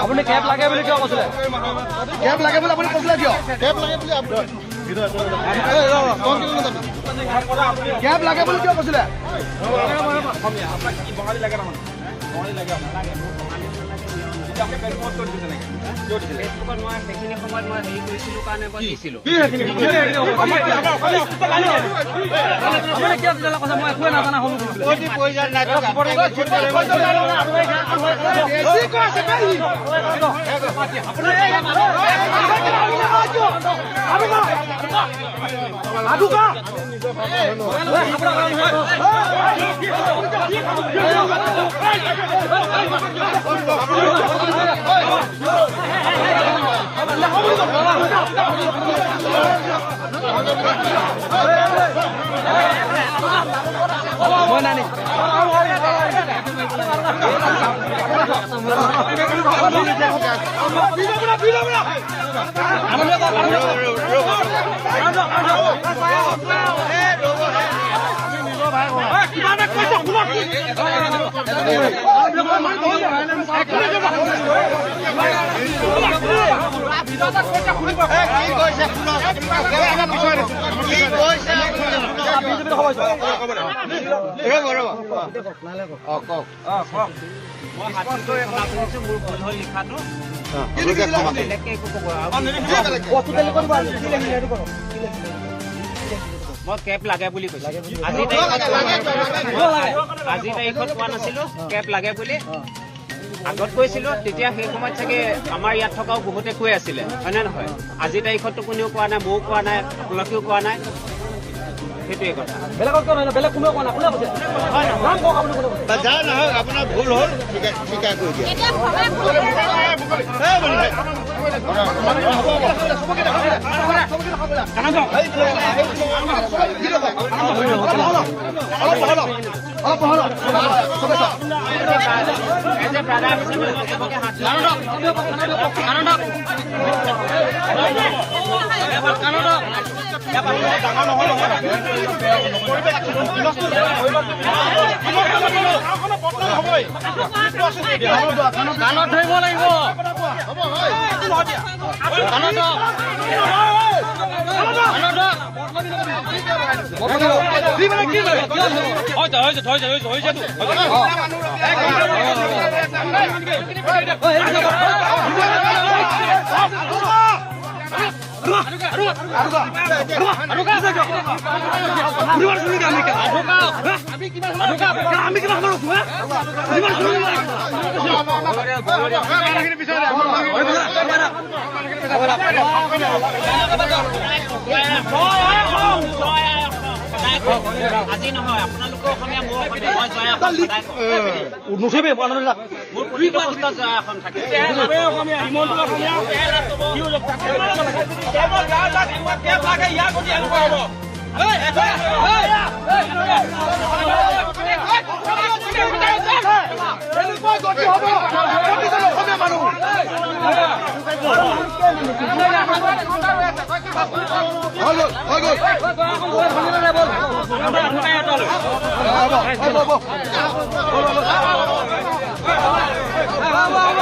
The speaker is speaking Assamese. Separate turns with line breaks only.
আপুনি কেব লাগে বুলি কিয় কৈছিলে? কেব লাগে বুলি আপুনি কৈছিলে কিয়? কেব লাগে বুলি কেব লাগে বুলি কিয় কৈছিলে?
সেইখিনি সময়ত মই হেৰি কৰিছিলো কাৰণে মই দিছিলো। মই কেব লাগে বুলি কৈছো। আজি তাৰিখত কোৱা নাছিলো কেব লাগে বুলি। আগত কৈছিলো তেতিয়া সেই সময়ত চাগে আমাৰ ইয়াত থকাও বহুতে কৈ আছিলে, হয় নে নহয়? আজি তাৰিখততো কোনেও কোৱা নাই, ময়ো কোৱা নাই, আপোনালোকেও কোৱা নাই। সেইটোৱে কথা। বেলেগত কোৱা নাই, বেলেগ কোনেও কোৱা নাই। কোনে কৈছে?
যাৰ নহয় আপোনাৰ ভুল হ'ল, স্বীকাৰ কৰি দিয়া।
কাণত ধৰিব লাগিব। আজি নহয় আপোনালোকে অসমীয়া, মোৰ অসমীয়া, মই জয়া মোৰ প্ৰতিটো বস্তু জয়া এখন থাকে।
Vamos!